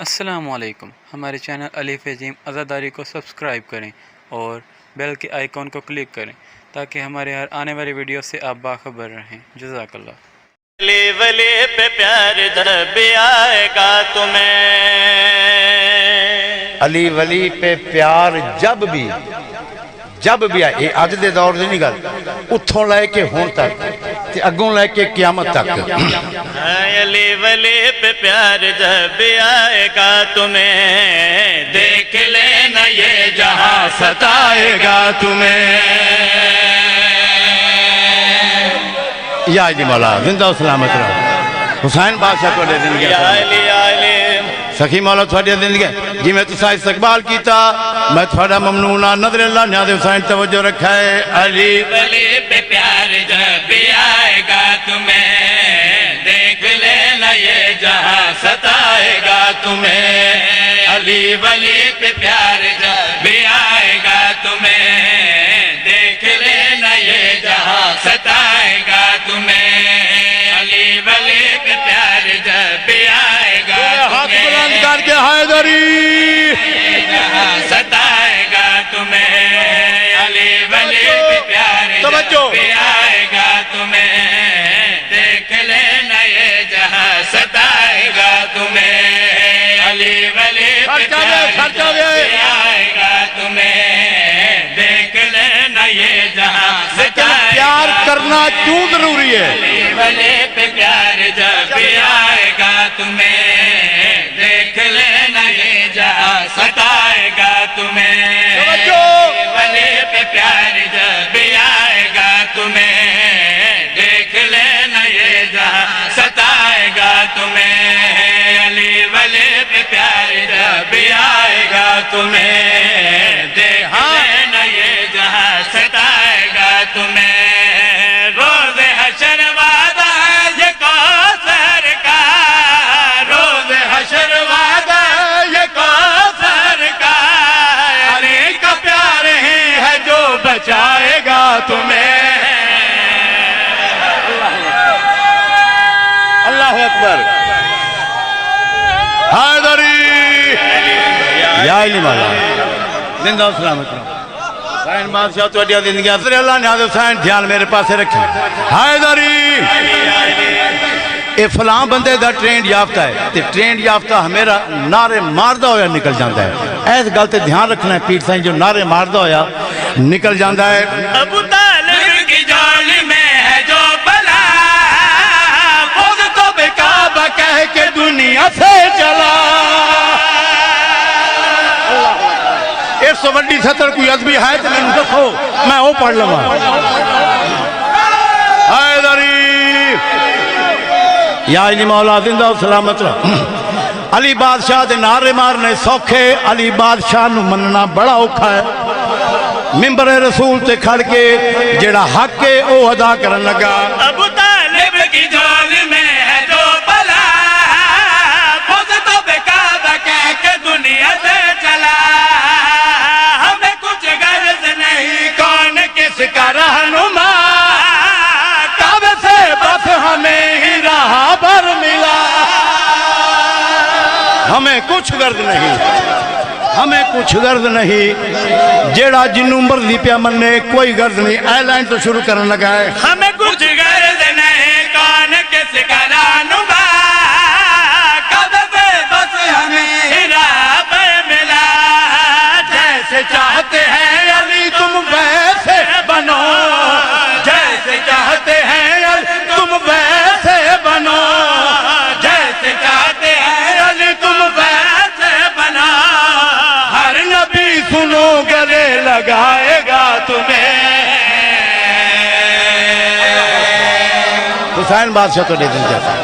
السلام علیکم، ہمارے چینل الف عظیم عزاداری کو سبسکرائب کریں اور بیل کے آئیکن کو کلک کریں تاکہ ہمارے ہر آنے والی ویڈیو سے آپ باخبر رہیں۔ جزاک اللہ۔ ولی ولی پہ پیار جب آئے گا تمہیں، علی ولی پہ پیار جب بھی آئے، یہ اج دے دور دی نہیں گل، اتھوں لے کے ہون تک تے اگوں لے کے قیامت تک۔ علی ولی پہ پیار جب آئے گا تمہیں، دیکھ لینا یہ جہاں ستائے گا تمہیں۔ یا جی مولا زندہ و سلامت رہو۔ حسین بادشاہ کو دے دن یا علی علی سخی مولا تھوڑی زندگی جی میں تسا استقبال کیتا، میں تھوڑا ممنونہ نظر اللہ نیاز حسین توجہ رکھا ہے۔ علی ولی پہ پیار جب آئے گا تمہیں، دیکھ لینا یہ جہاں ستائے گا تمہیں۔ علی ولی پہ پیار جب آئے گا تمہیں، دیکھ لینا یہ جہاں ستائے گا تمہیں۔ علی ولی پہ پیار جب آئے گا ہاتھ بلند کر کے حیدری جہاں ستائے گا تمہیں۔ علی ولی پہ پیار توجہ جب آئے گا تمہیں، دیکھ لینا یہ جہاں ستائے گا تمہیں۔ علی ولی پہ پیار جب آئے گا تمہیں، دیکھ لینا یہ جہاں ستائے پیار کرنا کیوں ضروری ہے؟ علی ولی پہ پیار جب آئے گا تمہیں، دیکھ لینا یہ جہاں ستائے گا تمہیں۔ علی ولی پہ پیار جب آئے گا تمہیں، دیکھ لینا یہ جہاں ستائے گا تمہیں۔ علی ولی پہ پیار جب آئے گا تمہیں، دیکھ لینا یہ جہاں ستائے گا تمہیں۔ روز حشر وعدہ ہے یہ کوثر کا، روز حشر وعدہ ہے یہ کوثر کا، علی کا پیار ہی ہے جو بچائے گا تمہیں۔ اللہ اکبر۔ حیدری یا علی مولا زندہ و سلامت رہو۔ حسین بادشاہ تو اڈیا زندگی حضر اللہ نیاز حسین دھیان میرے پاسے رکھیں۔ حیدری اے فلاں بندے دا ٹرینڈ یافتہ ہے تے ٹرینڈ یافتہ ہمیرا نعرے ماردہ ہویا نکل جاندہ ہے۔ ایس گل تے دھیان رکھنا ہے، پیر سائیں جو نعرے ماردہ ہویا نکل جاندہ ہے۔ ابو طالب کی جال میں ہے جو بلا، خود تو بے کعبہ کہہ کے دنیا سے چلا۔ ایک سو وڈی سطر کوئی عزبی ہے تو میں نے دکھو میں وہ پڑھ لوں گا۔ حیدری یا علی مولا زندہ و سلامت رہو۔ علی بادشاہ دے نعرے مارنے سوکھے، علی بادشاہ نو مننا بڑا اوکھا ہے۔ ممبر رسول تے کھڑ کے جڑا حق ہے او ادا کرن لگا۔ ابو طالب کی جال میں ہے جو بلا، خود تو بے کعبہ کہہ کے دنیا سے چلا۔ ہمیں کچھ غرض نہیں کون کس کا رہنما، کعبے سے بس ہمیں ہی راہ بھر ملا۔ ہمیں کچھ غرض نہیں، ہمیں کچھ غرض نہیں، جیڑا جنوں مرضی پیا مننے کوئی غرض نہیں۔ اے لائن تو شروع کرنے لگا ہے۔ ہمیں کچھ غرض نہیں کون کس کا رہنما، کعبے سے بس ہمیں ہی راہ بھر ملا۔ جیسے چاہتے ہیں علی تم ویسے بنو، جیسے چاہتے ہیں علی تم ویسے بنو، جیسے چاہتے ہیں علی تم ویسے بنو۔ ہر نبی سنو گلے لگائے گا تمہیں۔ حسین بادشاہ تو دے دیں جاتا